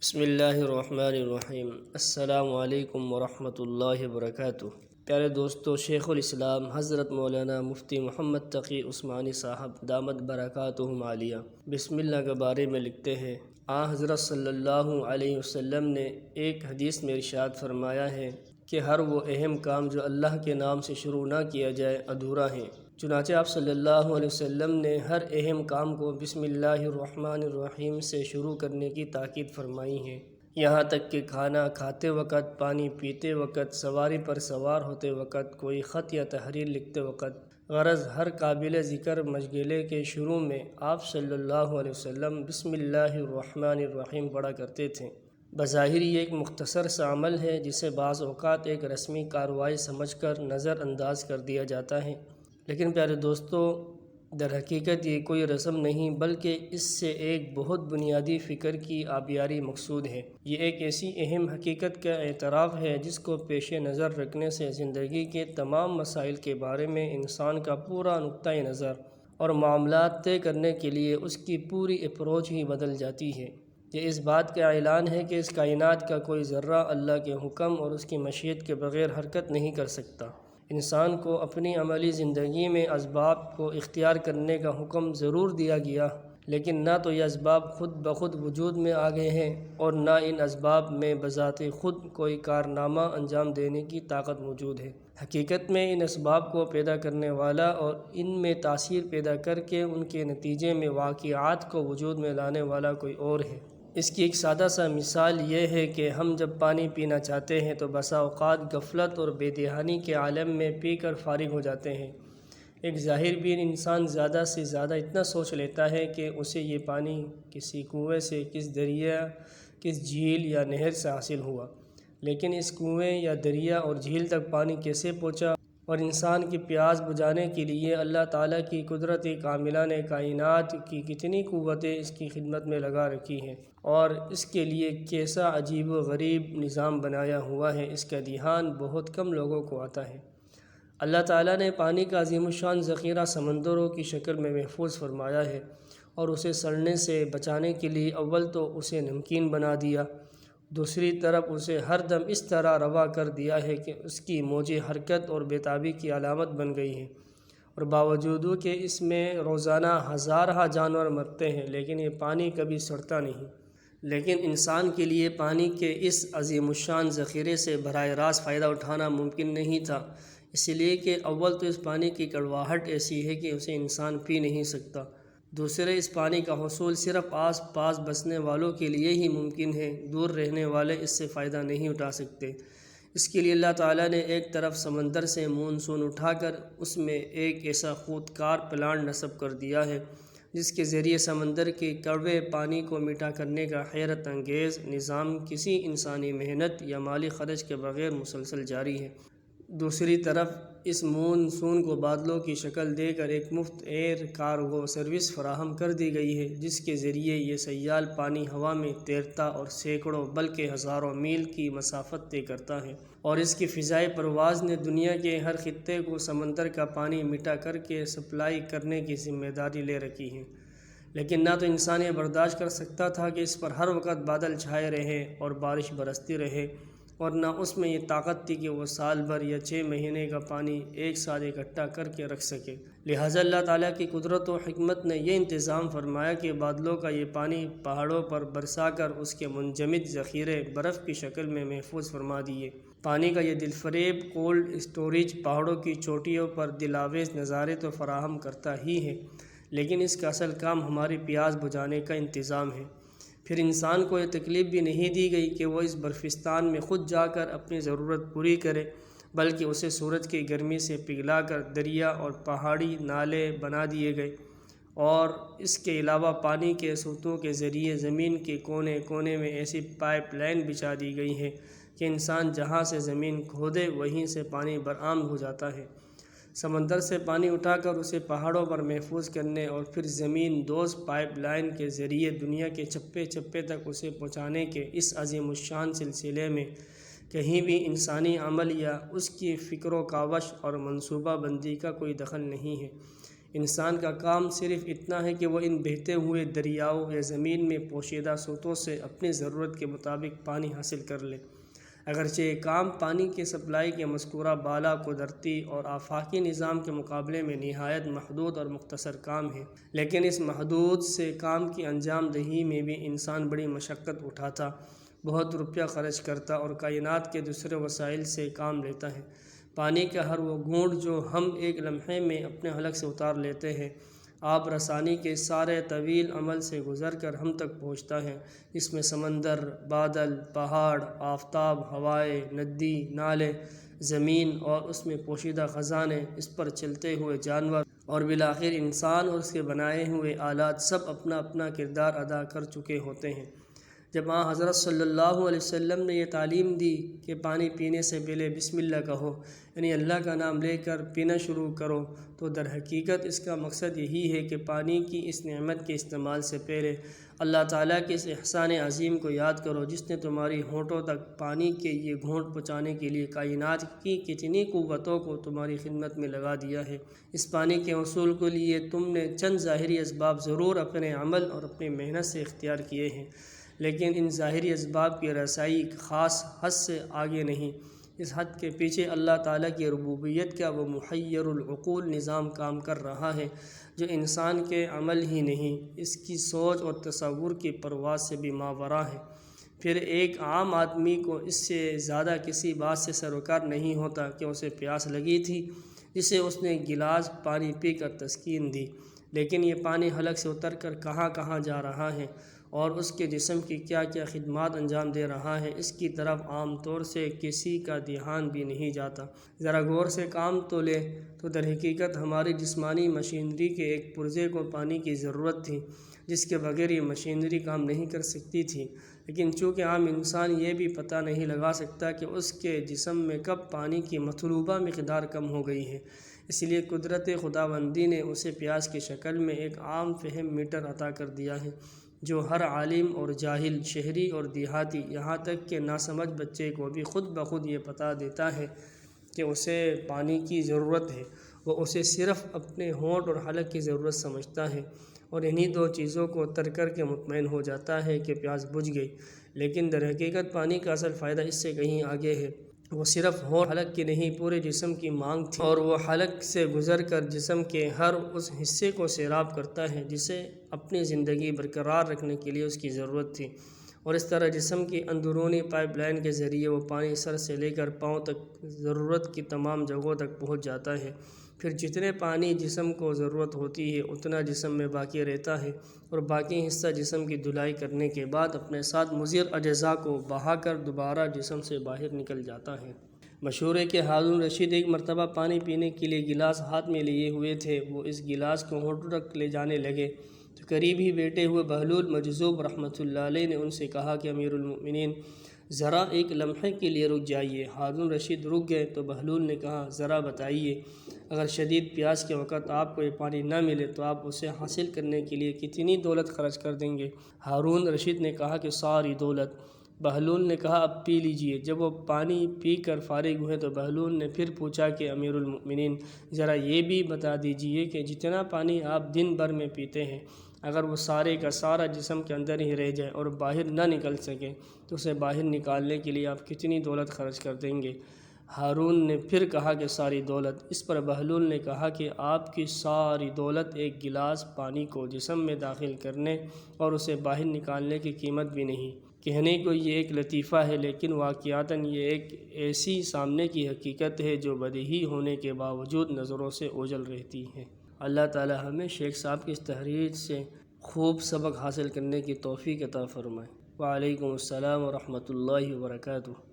بسم اللہ الرحمن الرحیم۔ السلام علیکم ورحمۃ اللہ وبرکاتہ۔ پیارے دوستو، شیخ الاسلام حضرت مولانا مفتی محمد تقی عثمانی صاحب دامت برکاتہم عالیہ بسم اللہ کے بارے میں لکھتے ہیں، حضرت صلی اللہ علیہ وسلم نے ایک حدیث میں ارشاد فرمایا ہے کہ ہر وہ اہم کام جو اللہ کے نام سے شروع نہ کیا جائے ادھورا ہے۔ چنانچہ آپ صلی اللہ علیہ وسلم نے ہر اہم کام کو بسم اللہ الرحمن الرحیم سے شروع کرنے کی تاکید فرمائی ہے، یہاں تک کہ کھانا کھاتے وقت، پانی پیتے وقت، سواری پر سوار ہوتے وقت، کوئی خط یا تحریر لکھتے وقت، غرض ہر قابل ذکر مشغلے کے شروع میں آپ صلی اللہ علیہ وسلم بسم اللہ الرحمن الرحیم پڑھا کرتے تھے۔ بظاہر یہ ایک مختصر سا عمل ہے جسے بعض اوقات ایک رسمی کارروائی سمجھ کر نظر انداز کر دیا جاتا ہے، لیکن پیارے دوستو، در حقیقت یہ کوئی رسم نہیں بلکہ اس سے ایک بہت بنیادی فکر کی آبیاری مقصود ہے۔ یہ ایک ایسی اہم حقیقت کا اعتراف ہے جس کو پیش نظر رکھنے سے زندگی کے تمام مسائل کے بارے میں انسان کا پورا نقطۂ نظر اور معاملات طے کرنے کے لیے اس کی پوری اپروچ ہی بدل جاتی ہے۔ یہ اس بات کا اعلان ہے کہ اس کائنات کا کوئی ذرہ اللہ کے حکم اور اس کی مشیت کے بغیر حرکت نہیں کر سکتا۔ انسان کو اپنی عملی زندگی میں اسباب کو اختیار کرنے کا حکم ضرور دیا گیا، لیکن نہ تو یہ اسباب خود بخود وجود میں آ گئے ہیں اور نہ ان اسباب میں بذات خود کوئی کارنامہ انجام دینے کی طاقت موجود ہے۔ حقیقت میں ان اسباب کو پیدا کرنے والا اور ان میں تاثیر پیدا کر کے ان کے نتیجے میں واقعات کو وجود میں لانے والا کوئی اور ہے۔ اس کی ایک سادہ سا مثال یہ ہے کہ ہم جب پانی پینا چاہتے ہیں تو بسا اوقات غفلت اور بے دہانی کے عالم میں پی کر فارغ ہو جاتے ہیں۔ ایک ظاہر بین انسان زیادہ سے زیادہ اتنا سوچ لیتا ہے کہ اسے یہ پانی کسی کنویں سے، کس دریا، کس جھیل یا نہر سے حاصل ہوا، لیکن اس کنویں یا دریا اور جھیل تک پانی کیسے پہنچا اور انسان کی پیاس بجھانے کے لیے اللہ تعالیٰ کی قدرت کاملہ نے کائنات کی کتنی قوتیں اس کی خدمت میں لگا رکھی ہیں اور اس کے لیے کیسا عجیب و غریب نظام بنایا ہوا ہے، اس کا دھیان بہت کم لوگوں کو آتا ہے۔ اللہ تعالیٰ نے پانی کا عظیم الشان ذخیرہ سمندروں کی شکل میں محفوظ فرمایا ہے اور اسے سڑنے سے بچانے کے لیے اول تو اسے نمکین بنا دیا، دوسری طرف اسے ہر دم اس طرح روا کر دیا ہے کہ اس کی موجیں حرکت اور بے تابی کی علامت بن گئی ہیں، اور باوجود کہ اس میں روزانہ ہزارہ جانور مرتے ہیں لیکن یہ پانی کبھی سڑتا نہیں۔ لیکن انسان کے لیے پانی کے اس عظیم الشان ذخیرے سے براہ راست فائدہ اٹھانا ممکن نہیں تھا، اس لیے کہ اول تو اس پانی کی کڑواہٹ ایسی ہے کہ اسے انسان پی نہیں سکتا، دوسرے اس پانی کا حصول صرف آس پاس بسنے والوں کے لیے ہی ممکن ہے، دور رہنے والے اس سے فائدہ نہیں اٹھا سکتے۔ اس کے لیے اللہ تعالیٰ نے ایک طرف سمندر سے مونسون اٹھا کر اس میں ایک ایسا خودکار پلانٹ نصب کر دیا ہے جس کے ذریعے سمندر کے کڑوے پانی کو میٹھا کرنے کا حیرت انگیز نظام کسی انسانی محنت یا مالی خرچ کے بغیر مسلسل جاری ہے۔ دوسری طرف اس مونسون کو بادلوں کی شکل دے کر ایک مفت ایئر کارگو سروس فراہم کر دی گئی ہے جس کے ذریعے یہ سیال پانی ہوا میں تیرتا اور سینکڑوں بلکہ ہزاروں میل کی مسافت طے کرتا ہے، اور اس کی فضائی پرواز نے دنیا کے ہر خطے کو سمندر کا پانی میٹھا کر کے سپلائی کرنے کی ذمہ داری لے رکھی ہے۔ لیکن نہ تو انسان یہ برداشت کر سکتا تھا کہ اس پر ہر وقت بادل چھائے رہے اور بارش برستی رہے، اور نہ اس میں یہ طاقت تھی کہ وہ سال بھر یا 6 مہینے کا پانی ایک ساتھ اکٹھا کر کے رکھ سکے۔ لہٰذا اللہ تعالیٰ کی قدرت و حکمت نے یہ انتظام فرمایا کہ بادلوں کا یہ پانی پہاڑوں پر برسا کر اس کے منجمد ذخیرے برف کی شکل میں محفوظ فرما دیے۔ پانی کا یہ دلفریب کولڈ اسٹوریج پہاڑوں کی چوٹیوں پر دلآویز نظارے تو فراہم کرتا ہی ہے، لیکن اس کا اصل کام ہماری پیاس بجھانے کا انتظام ہے۔ پھر انسان کو یہ تکلیف بھی نہیں دی گئی کہ وہ اس برفستان میں خود جا کر اپنی ضرورت پوری کرے، بلکہ اسے سورج کی گرمی سے پگھلا کر دریا اور پہاڑی نالے بنا دیے گئے، اور اس کے علاوہ پانی کے سوتوں کے ذریعے زمین کے کونے کونے میں ایسی پائپ لائن بچھا دی گئی ہے کہ انسان جہاں سے زمین کھودے وہیں سے پانی برآمد ہو جاتا ہے۔ سمندر سے پانی اٹھا کر اسے پہاڑوں پر محفوظ کرنے اور پھر زمین دوز پائپ لائن کے ذریعے دنیا کے چپے چپے تک اسے پہنچانے کے اس عظیم الشان سلسلے میں کہیں بھی انسانی عمل یا اس کی فکر و کاوش اور منصوبہ بندی کا کوئی دخل نہیں ہے۔ انسان کا کام صرف اتنا ہے کہ وہ ان بہتے ہوئے دریاؤں یا زمین میں پوشیدہ سوتوں سے اپنی ضرورت کے مطابق پانی حاصل کر لے۔ اگرچہ یہ کام پانی کی سپلائی کے مذکورہ بالا قدرتی اور آفاقی نظام کے مقابلے میں نہایت محدود اور مختصر کام ہے، لیکن اس محدود سے کام کی انجام دہی میں بھی انسان بڑی مشقت اٹھاتا، بہت روپیہ خرچ کرتا اور کائنات کے دوسرے وسائل سے کام لیتا ہے۔ پانی کا ہر وہ گھونٹ جو ہم ایک لمحے میں اپنے حلق سے اتار لیتے ہیں، آب رسانی کے سارے طویل عمل سے گزر کر ہم تک پہنچتا ہے، اس میں سمندر، بادل، پہاڑ، آفتاب، ہوائیں، ندی، نالے، زمین اور اس میں پوشیدہ خزانے، اس پر چلتے ہوئے جانور اور بالآخر انسان اور اس کے بنائے ہوئے آلات سب اپنا اپنا کردار ادا کر چکے ہوتے ہیں۔ جب حضرت صلی اللہ علیہ وسلم نے یہ تعلیم دی کہ پانی پینے سے پہلے بسم اللہ کہو، یعنی اللہ کا نام لے کر پینا شروع کرو، تو در حقیقت اس کا مقصد یہی ہے کہ پانی کی اس نعمت کے استعمال سے پہلے اللہ تعالیٰ کے اس احسان عظیم کو یاد کرو جس نے تمہاری ہونٹوں تک پانی کے یہ گھونٹ پہنچانے کے لیے کائنات کی کتنی قوتوں کو تمہاری خدمت میں لگا دیا ہے۔ اس پانی کے حصول کے لیے تم نے چند ظاہری اسباب ضرور اپنے عمل اور اپنی محنت سے اختیار کیے ہیں، لیکن ان ظاہری اسباب کی رسائی خاص حد سے آگے نہیں۔ اس حد کے پیچھے اللہ تعالیٰ کی ربوبیت کا وہ محیر العقول نظام کام کر رہا ہے جو انسان کے عمل ہی نہیں، اس کی سوچ اور تصور کی پرواز سے بھی ماوراء ہے۔ پھر ایک عام آدمی کو اس سے زیادہ کسی بات سے سروکار نہیں ہوتا کہ اسے پیاس لگی تھی، جسے اس نے گلاس پانی پی کر تسکین دی، لیکن یہ پانی حلق سے اتر کر کہاں کہاں جا رہا ہے اور اس کے جسم کی کیا کیا خدمات انجام دے رہا ہے، اس کی طرف عام طور سے کسی کا دھیان بھی نہیں جاتا۔ ذرا غور سے کام تو لے تو در حقیقت ہماری جسمانی مشینری کے ایک پرزے کو پانی کی ضرورت تھی، جس کے بغیر یہ مشینری کام نہیں کر سکتی تھی، لیکن چونکہ عام انسان یہ بھی پتہ نہیں لگا سکتا کہ اس کے جسم میں کب پانی کی مطلوبہ مقدار کم ہو گئی ہے، اس لیے قدرت خداوندی نے اسے پیاس کی شکل میں ایک عام فہم میٹر عطا کر دیا ہے جو ہر عالم اور جاہل، شہری اور دیہاتی، یہاں تک کہ ناسمجھ بچے کو بھی خود بخود یہ پتہ دیتا ہے کہ اسے پانی کی ضرورت ہے۔ وہ اسے صرف اپنے ہونٹ اور حلق کی ضرورت سمجھتا ہے اور انہی دو چیزوں کو ترک کر کے مطمئن ہو جاتا ہے کہ پیاس بجھ گئی، لیکن در حقیقت پانی کا اصل فائدہ اس سے کہیں آگے ہے۔ وہ صرف ہونٹ حلق کی نہیں پورے جسم کی مانگ تھی، اور وہ حلق سے گزر کر جسم کے ہر اس حصے کو سیراب کرتا ہے جسے اپنی زندگی برقرار رکھنے کے لیے اس کی ضرورت تھی، اور اس طرح جسم کی اندرونی پائپ لائن کے ذریعے وہ پانی سر سے لے کر پاؤں تک ضرورت کی تمام جگہوں تک پہنچ جاتا ہے۔ پھر جتنے پانی جسم کو ضرورت ہوتی ہے اتنا جسم میں باقی رہتا ہے، اور باقی حصہ جسم کی دھلائی کرنے کے بعد اپنے ساتھ مضر اجزاء کو بہا کر دوبارہ جسم سے باہر نکل جاتا ہے۔ مشہور ہے کہ ہارون رشید ایک مرتبہ پانی پینے کے لیے گلاس ہاتھ میں لیے ہوئے تھے۔ وہ اس گلاس کو ہونٹوں تک لے جانے لگے تو قریب ہی بیٹھے ہوئے بہلول مجذوب رحمۃ اللہ علیہ نے ان سے کہا کہ امیر المؤمنین، ذرا ایک لمحے کے لیے رک جائیے۔ ہارون رشید رک گئے تو بہلول نے کہا، ذرا بتائیے، اگر شدید پیاس کے وقت آپ کو یہ پانی نہ ملے تو آپ اسے حاصل کرنے کے لیے کتنی دولت خرچ کر دیں گے؟ ہارون رشید نے کہا کہ ساری دولت۔ بہلول نے کہا، اب پی لیجئے۔ جب وہ پانی پی کر فارغ ہوئے تو بہلول نے پھر پوچھا کہ امیر المؤمنین، ذرا یہ بھی بتا دیجئے کہ جتنا پانی آپ دن بھر میں پیتے ہیں، اگر وہ سارے کا سارا جسم کے اندر ہی رہ جائے اور باہر نہ نکل سکے تو اسے باہر نکالنے کے لیے آپ کتنی دولت خرچ کر دیں گے؟ ہارون نے پھر کہا کہ ساری دولت۔ اس پر بہلول نے کہا کہ آپ کی ساری دولت ایک گلاس پانی کو جسم میں داخل کرنے اور اسے باہر نکالنے کی قیمت بھی نہیں۔ کہنے کو یہ ایک لطیفہ ہے، لیکن واقعتاً یہ ایک ایسی سامنے کی حقیقت ہے جو بدیہی ہونے کے باوجود نظروں سے اوجھل رہتی ہے۔ اللہ تعالی ہمیں شیخ صاحب کی اس تحریر سے خوب سبق حاصل کرنے کی توفیق عطا فرمائے۔ وعلیکم السلام ورحمۃ اللہ وبرکاتہ۔